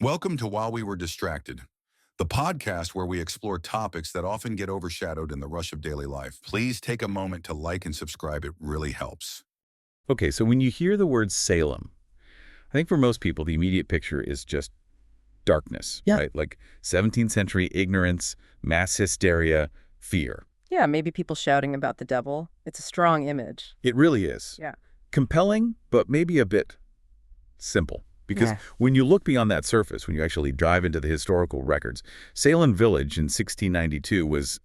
Welcome to While We Were Distracted, the podcast where we explore topics that often get overshadowed in the rush of daily life. Please take a moment to like and subscribe. It really helps. Okay, so when you hear the word Salem, I think for most people, the immediate picture is just darkness, Yeah. right? Like 17th century ignorance, mass hysteria, fear. Yeah, maybe people shouting about the devil. It's a strong image. It really is. Yeah. Compelling, but maybe a bit simple. Because Yeah. when you look beyond that surface, when you actually dive into the historical records, Salem Village in 1692 was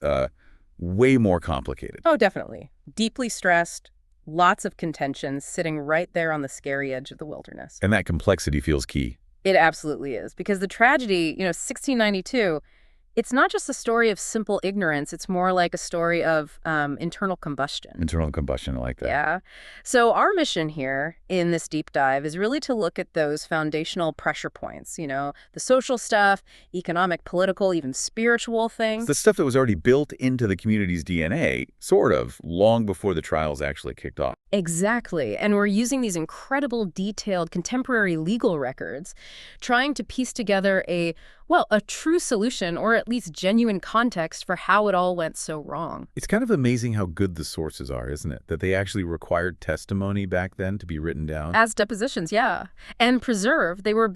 way more complicated. Oh, definitely. Deeply stressed, lots of contentions, sitting right there on the scary edge of the wilderness. And that complexity feels key. It absolutely is. Because the tragedy, 1692, it's not just a story of simple ignorance. It's more like a story of internal combustion. Internal combustion, I like that. Yeah. So our mission here in this deep dive is really to look at those foundational pressure points, the social stuff, economic, political, even spiritual things. It's the stuff that was already built into the community's DNA, sort of, long before the trials actually kicked off. Exactly. And we're using these incredible, detailed, contemporary legal records, trying to piece together a true solution, or at least genuine context for how it all went so wrong. It's kind of amazing how good the sources are, isn't it? That they actually required testimony back then to be written down. As depositions, yeah. And preserved. They were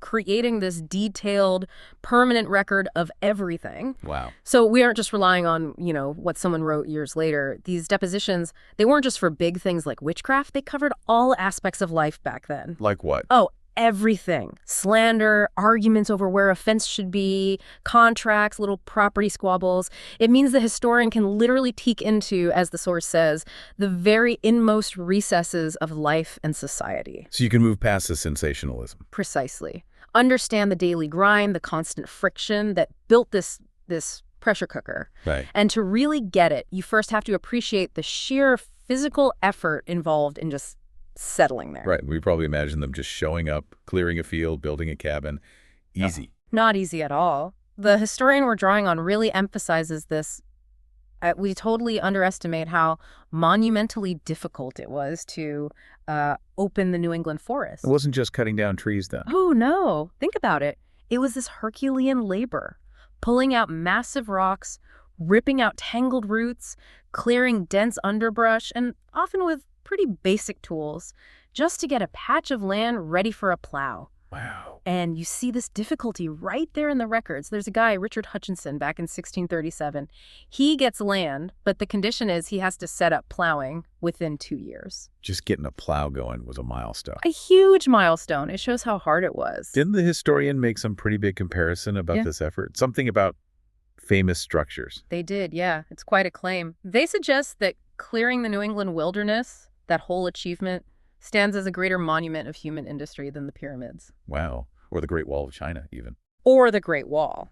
creating this detailed, permanent record of everything. Wow. So we aren't just relying on, what someone wrote years later. These depositions, they weren't just for big things like witchcraft. They covered all aspects of life back then. Like what? Oh, everything. Slander, arguments over where a fence should be, contracts, little property squabbles. It means the historian can literally peek into, as the source says, the very inmost recesses of life and society. So you can move past the sensationalism. Precisely. Understand the daily grind, the constant friction that built this pressure cooker. Right. And to really get it, you first have to appreciate the sheer physical effort involved in just settling there. Right. We probably imagine them just showing up, clearing a field, building a cabin. Easy. Not easy at all. The historian we're drawing on really emphasizes this. We totally underestimate how monumentally difficult it was to open the New England forest. It wasn't just cutting down trees then. Oh, no. Think about it. It was this Herculean labor, pulling out massive rocks, ripping out tangled roots, clearing dense underbrush, and often with pretty basic tools, just to get a patch of land ready for a plow. Wow. And you see this difficulty right there in the records. There's a guy, Richard Hutchinson, back in 1637. He gets land, but the condition is he has to set up plowing within 2 years. Just getting a plow going was a milestone. A huge milestone. It shows how hard it was. Didn't the historian make some pretty big comparison about this effort? Something about famous structures. They did, yeah. It's quite a claim. They suggest that clearing the New England wilderness, that whole achievement, stands as a greater monument of human industry than the pyramids. Wow. Or the Great Wall of China, even. Or the Great Wall.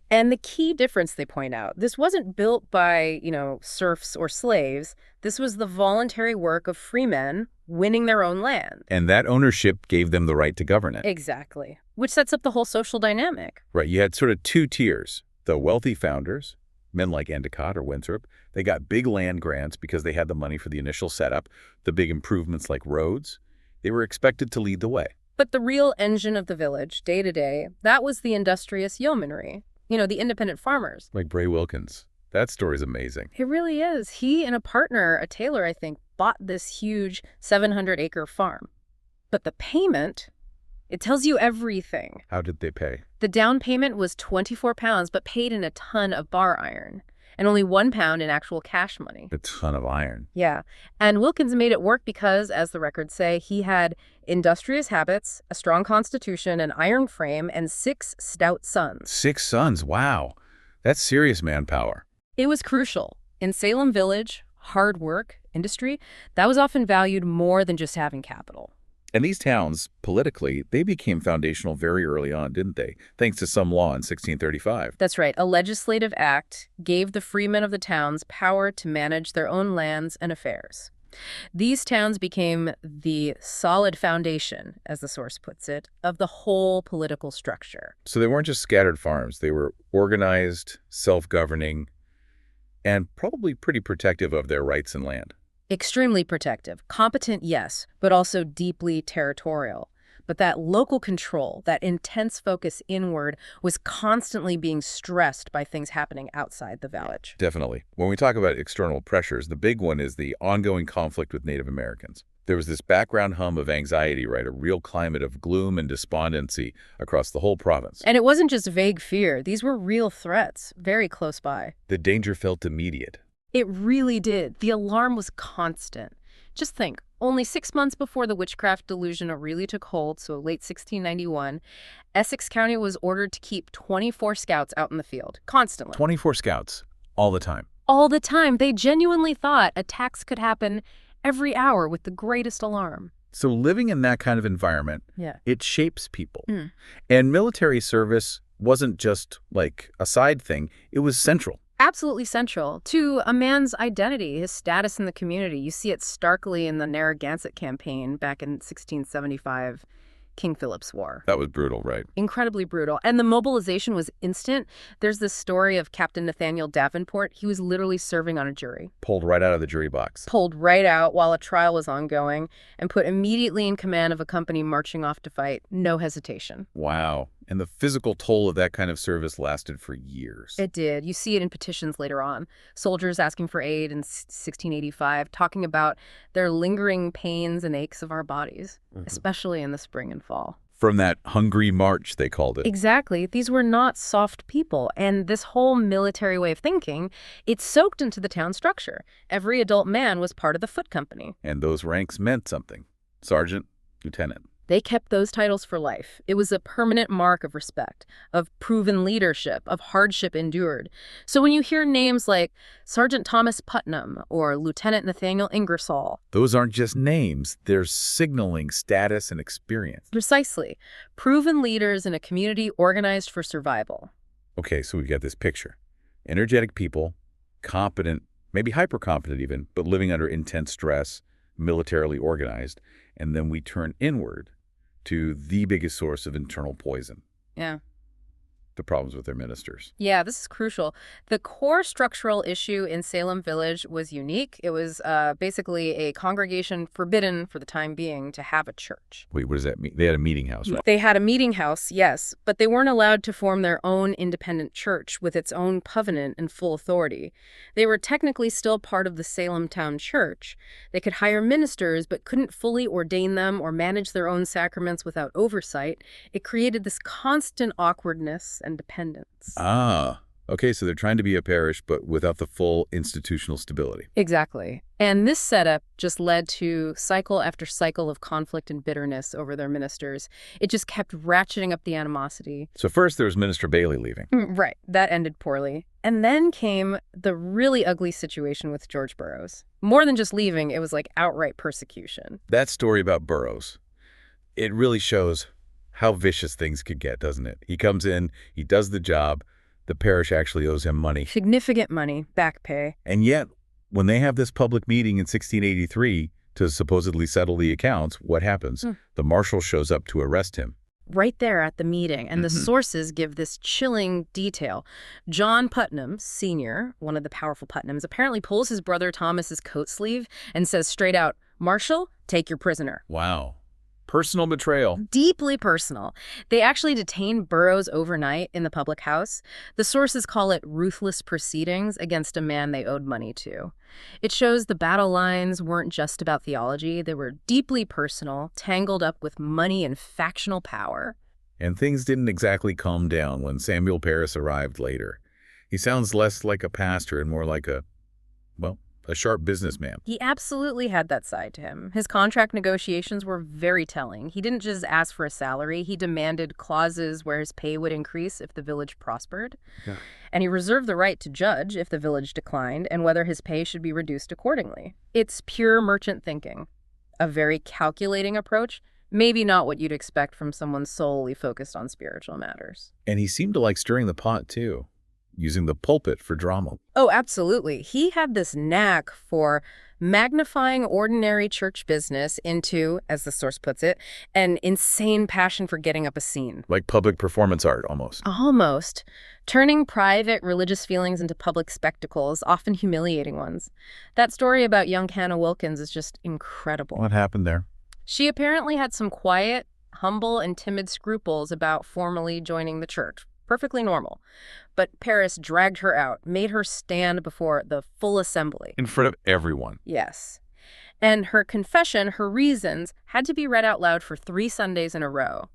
And the key difference they point out, this wasn't built by, serfs or slaves. This was the voluntary work of free men winning their own land. And that ownership gave them the right to govern it. Exactly. Which sets up the whole social dynamic. Right. You had sort of two tiers. The wealthy founders, men like Endicott or Winthrop, they got big land grants because they had the money for the initial setup, the big improvements like roads. They were expected to lead the way. But the real engine of the village, day to day, that was the industrious yeomanry, the independent farmers. Like Bray Wilkins. That story's amazing. It really is. He and a partner, a tailor, I think, bought this huge 700-acre farm. But the payment, it tells you everything. How did they pay? The down payment was 24 pounds, but paid in a ton of bar iron, and only 1 pound in actual cash money. A ton of iron. Yeah. And Wilkins made it work because, as the records say, he had industrious habits, a strong constitution, an iron frame, and 6 stout sons. 6 sons. Wow. That's serious manpower. It was crucial. In Salem Village, hard work, industry, that was often valued more than just having capital. And these towns, politically, they became foundational very early on, didn't they? Thanks to some law in 1635. That's right. A legislative act gave the freemen of the towns power to manage their own lands and affairs. These towns became the solid foundation, as the source puts it, of the whole political structure. So they weren't just scattered farms. They were organized, self-governing, and probably pretty protective of their rights and land. Extremely protective. Competent, yes, but also deeply territorial. but that local control, that intense focus inward, was constantly being stressed by things happening outside the village. Definitely. When we talk about external pressures, the big one is the ongoing conflict with Native Americans. There was this background hum of anxiety, right? A real climate of gloom and despondency across the whole province. And it wasn't just vague fear. These were real threats, very close by. The danger felt immediate. It really did. The alarm was constant. Just think, only 6 months before the witchcraft delusion really took hold, so late 1691, Essex County was ordered to keep 24 scouts out in the field, constantly. 24 scouts, all the time. All the time. They genuinely thought attacks could happen every hour with the greatest alarm. So living in that kind of environment, Yeah. it shapes people. And military service wasn't just like a side thing, it was central. Absolutely central to a man's identity, his status in the community. You see it starkly in the Narragansett campaign back in 1675, King Philip's War. That was brutal, right? Incredibly brutal. And the mobilization was instant. There's this story of Captain Nathaniel Davenport. He was literally serving on a jury. Pulled right out of the jury box. Pulled right out while a trial was ongoing and put immediately in command of a company marching off to fight. No hesitation. Wow. And the physical toll of that kind of service lasted for years. It did. You see it in petitions later on. Soldiers asking for aid in 1685, talking about their lingering pains and aches of our bodies, especially in the spring and fall. From that hungry march, they called it. Exactly. These were not soft people. And this whole military way of thinking, it soaked into the town structure. Every adult man was part of the foot company. And those ranks meant something. Sergeant, lieutenant. They kept those titles for life. It was a permanent mark of respect, of proven leadership, of hardship endured. So when you hear names like Sergeant Thomas Putnam or Lieutenant Nathaniel Ingersoll, Those aren't just names, they're signaling status and experience. precisely, proven leaders in a community organized for survival. Okay, so we've got this picture. Energetic people, competent, maybe hyper-competent even, but living under intense stress, militarily organized. And then we turn inward to the biggest source of internal poison, Yeah. the problems with their ministers. Yeah, this is crucial. The core structural issue in Salem Village was unique. It was basically a congregation forbidden for the time being to have a church. Wait, what does that mean? They had a meeting house, right? They had a meeting house, yes, but they weren't allowed to form their own independent church with its own covenant and full authority. They were technically still part of the Salem Town Church. They could hire ministers, but couldn't fully ordain them or manage their own sacraments without oversight. It created this constant awkwardness and dependence. Ah, okay, so they're trying to be a parish, but without the full institutional stability. Exactly. And this setup just led to cycle after cycle of conflict and bitterness over their ministers. It just kept ratcheting up the animosity. So first there was Minister Bailey leaving. Right. That ended poorly. And then came the really ugly situation with George Burroughs. More than just leaving, it was like outright persecution. That story about Burroughs, it really shows how vicious things could get, doesn't it? He comes in, he does the job, the parish actually owes him money. Significant money, back pay. And yet, when they have this public meeting in 1683 to supposedly settle the accounts, what happens? The marshal shows up to arrest him. Right there at the meeting. And the sources give this chilling detail. John Putnam, Sr., one of the powerful Putnams, apparently pulls his brother Thomas's coat sleeve and says straight out, "Marshal, take your prisoner." Wow. Personal betrayal. Deeply personal. They actually detained Burroughs overnight in the public house. The sources call it ruthless proceedings against a man they owed money to. It shows the battle lines weren't just about theology. They were deeply personal, tangled up with money and factional power. And things didn't exactly calm down when Samuel Parris arrived later. He sounds less like a pastor and more like a sharp businessman. He absolutely had that side to him. His contract negotiations were very telling. He didn't just ask for a salary. He demanded clauses where his pay would increase if the village prospered. Yeah. And he reserved the right to judge if the village declined and whether his pay should be reduced accordingly. It's pure merchant thinking. A very calculating approach. Maybe not what you'd expect from someone solely focused on spiritual matters. And he seemed to like stirring the pot, too, using the pulpit for drama. Oh, absolutely. He had this knack for magnifying ordinary church business into, as the source puts it, an insane passion for getting up a scene. Like public performance art, almost. Almost. Turning private religious feelings into public spectacles, often humiliating ones. That story about young Hannah Wilkins is just incredible. What happened there? She apparently had some quiet, humble and timid scruples about formally joining the church. Perfectly normal. But Paris dragged her out, made her stand before the full assembly. In front of everyone. Yes. And her confession, her reasons, had to be read out loud for 3 Sundays in a row.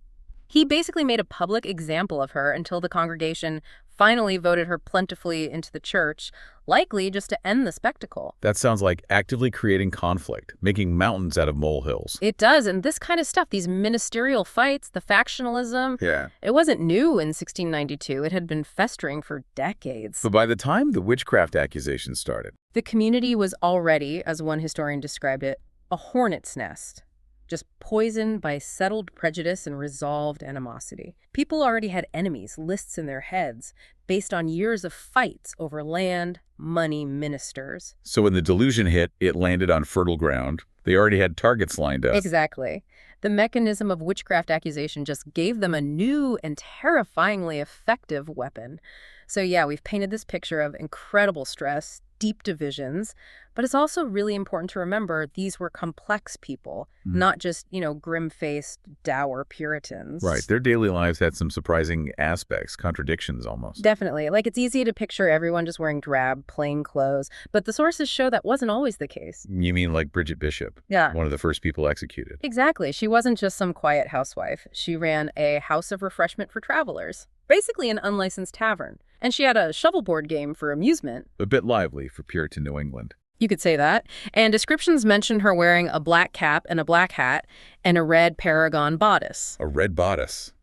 He basically made a public example of her until the congregation finally voted her plentifully into the church, likely just to end the spectacle. That sounds like actively creating conflict, making mountains out of molehills. It does, and this kind of stuff, these ministerial fights, the factionalism, Yeah. it wasn't new in 1692. It had been festering for decades. But by the time the witchcraft accusations started, The community was already, as one historian described it, a hornet's nest, just poisoned by settled prejudice and resolved animosity. People already had enemies, lists in their heads, based on years of fights over land, money, ministers. so when the delusion hit, it landed on fertile ground. They already had targets lined up. Exactly. The mechanism of witchcraft accusation just gave them a new and terrifyingly effective weapon. So yeah, we've painted this picture of incredible stress, deep divisions, but it's also really important to remember these were complex people, not just, grim-faced, dour Puritans. Right. Their daily lives had some surprising aspects, contradictions almost. Definitely. Like, it's easy to picture everyone just wearing drab, plain clothes, but the sources show that wasn't always the case. You mean like Bridget Bishop? Yeah. One of the first people executed. Exactly. She wasn't just some quiet housewife. She ran a house of refreshment for travelers, basically an unlicensed tavern. And she had a shovelboard game for amusement. A bit lively for Puritan New England. You could say that. And descriptions mention her wearing a black cap and a black hat and a red paragon bodice. A red bodice.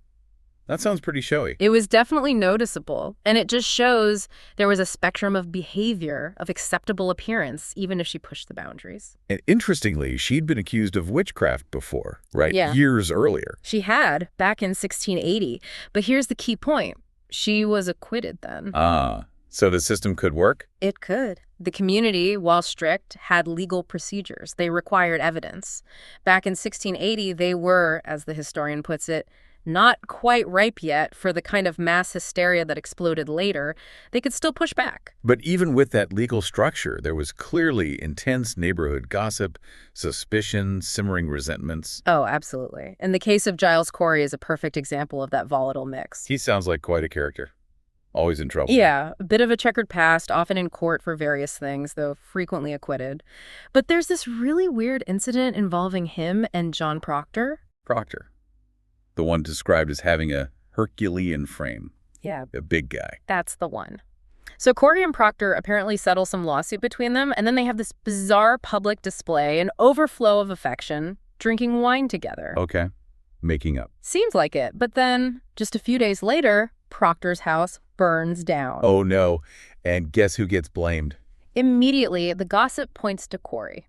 That sounds pretty showy. It was definitely noticeable, and it just shows there was a spectrum of behavior, of acceptable appearance, even if she pushed the boundaries. And interestingly, she'd been accused of witchcraft before, right? Yeah. Years earlier. She had, back in 1680. But here's the key point. She was acquitted then. So the system could work? It could. The community, while strict, had legal procedures. They required evidence. Back in 1680, they were, as the historian puts it, not quite ripe yet for the kind of mass hysteria that exploded later. They could still push back. But even with that legal structure, there was clearly intense neighborhood gossip, suspicion, simmering resentments. Oh, absolutely. And the case of Giles Corey is a perfect example of that volatile mix. He sounds like quite a character. Always in trouble. Yeah, a bit of a checkered past, often in court for various things, though frequently acquitted. But there's this really weird incident involving him and John Proctor. Proctor. The one described as having a Herculean frame. Yeah, A big guy. that's the one. So Corey and Proctor apparently settle some lawsuit between them, and then they have this bizarre public display, an overflow of affection, drinking wine together. Okay. Making up. Seems like it, but then, just a few days later, Proctor's house burns down. Oh no. And guess who gets blamed? Immediately, the gossip points to Corey.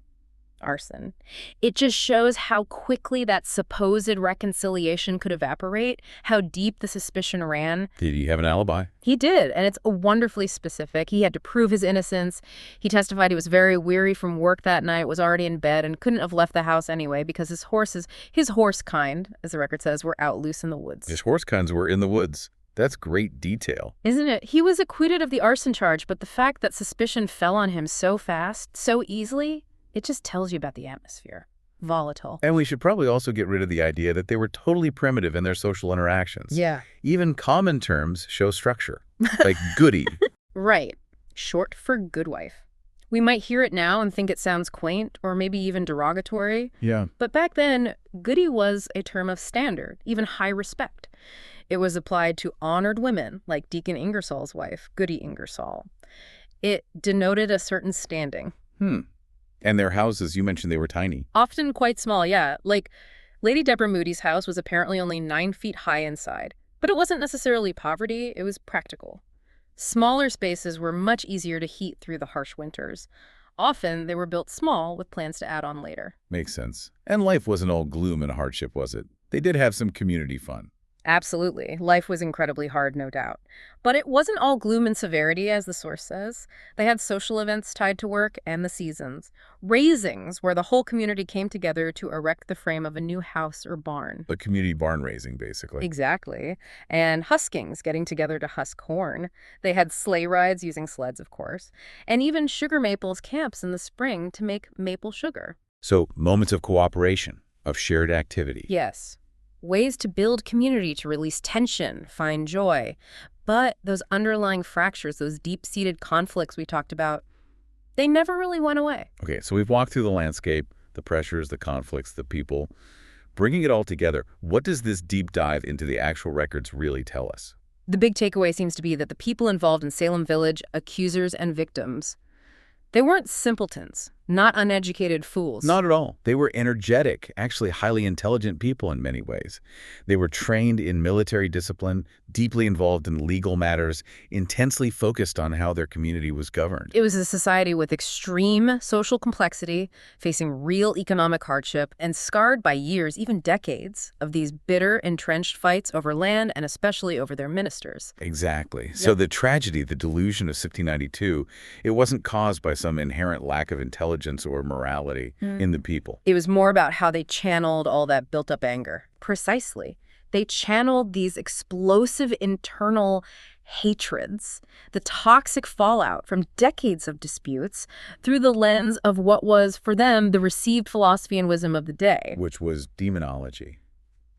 Arson. It just shows how quickly that supposed reconciliation could evaporate, how deep the suspicion ran. Did he have an alibi? He did, and it's wonderfully specific. He had to prove his innocence. He testified he was very weary from work that night, was already in bed, and couldn't have left the house anyway because his horse kind, as the record says, were out loose in the woods. His horse kinds were in the woods. That's great detail. Isn't it? He was acquitted of the arson charge, but the fact that suspicion fell on him so fast, so easily, it just tells you about the atmosphere. Volatile. And we should probably also get rid of the idea that they were totally primitive in their social interactions. Yeah. Even common terms show structure, like goody. Right. Short for good wife. We might hear it now and think it sounds quaint or maybe even derogatory. Yeah. But back then, goody was a term of standard, even high respect. It was applied to honored women, like Deacon Ingersoll's wife, Goody Ingersoll. It denoted a certain standing. And their houses, you mentioned they were tiny. Often quite small, yeah. Like, Lady Deborah Moody's house was apparently only 9 feet high inside. But it wasn't necessarily poverty, it was practical. Smaller spaces were much easier to heat through the harsh winters. Often, they were built small with plans to add on later. Makes sense. And life wasn't all gloom and hardship, was it? They did have some community fun. Absolutely. Life was incredibly hard, no doubt. But it wasn't all gloom and severity, as the source says. They had social events tied to work and the seasons. Raisings, where the whole community came together to erect the frame of a new house or barn. A community barn raising, basically. Exactly. And huskings, getting together to husk corn. They had sleigh rides using sleds, of course. And even sugar maples camps in the spring to make maple sugar. So moments of cooperation, of shared activity. Yes. ways to build community, to release tension, find joy. But those underlying fractures, those deep-seated conflicts we talked about, they never really went away. Okay, so we've walked through the landscape, the pressures, the conflicts, the people. Bringing it all together, what does this deep dive into the actual records really tell us? The big takeaway seems to be that the people involved in Salem Village, accusers and victims, they weren't simpletons, not uneducated fools. Not at all. They were energetic, actually highly intelligent people in many ways. They were trained in military discipline, deeply involved in legal matters, intensely focused on how their community was governed. It was a society with extreme social complexity, facing real economic hardship, and scarred by years, even decades, of these bitter, entrenched fights over land and especially over their ministers. Exactly. So the tragedy, the delusion of 1692, it wasn't caused by some inherent lack of intelligence or morality in the people. It was more about how they channeled all that built-up anger. Precisely. They channeled these explosive internal hatreds, the toxic fallout from decades of disputes, through the lens of what was, for them, the received philosophy and wisdom of the day. Which was demonology.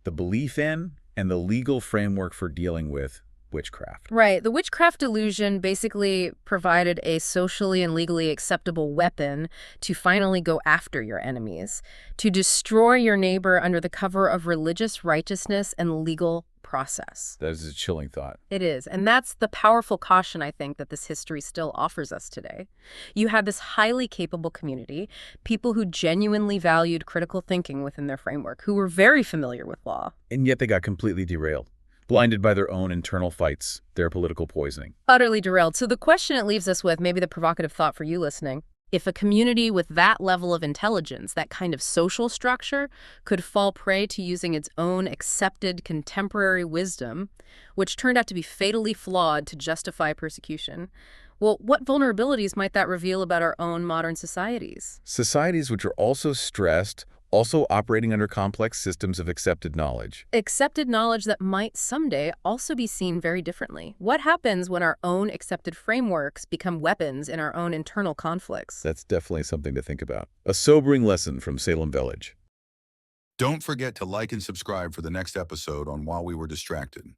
The belief in and the legal framework for dealing with witchcraft. Right. The witchcraft delusion basically provided a socially and legally acceptable weapon to finally go after your enemies, to destroy your neighbor under the cover of religious righteousness and legal process. That is a chilling thought. It is. And that's the powerful caution, I think, that this history still offers us today. You had this highly capable community, people who genuinely valued critical thinking within their framework, who were very familiar with law. And yet they got completely derailed. Blinded by their own internal fights, their political poisoning. Utterly derailed. So the question it leaves us with, maybe the provocative thought for you listening, if a community with that level of intelligence, that kind of social structure, could fall prey to using its own accepted contemporary wisdom, which turned out to be fatally flawed to justify persecution, well, what vulnerabilities might that reveal about our own modern societies? Societies which are also stressed, also operating under complex systems of accepted knowledge. Accepted knowledge that might someday also be seen very differently. What happens when our own accepted frameworks become weapons in our own internal conflicts? That's definitely something to think about. A sobering lesson from Salem Village. Don't forget to like and subscribe for the next episode on While We Were Distracted.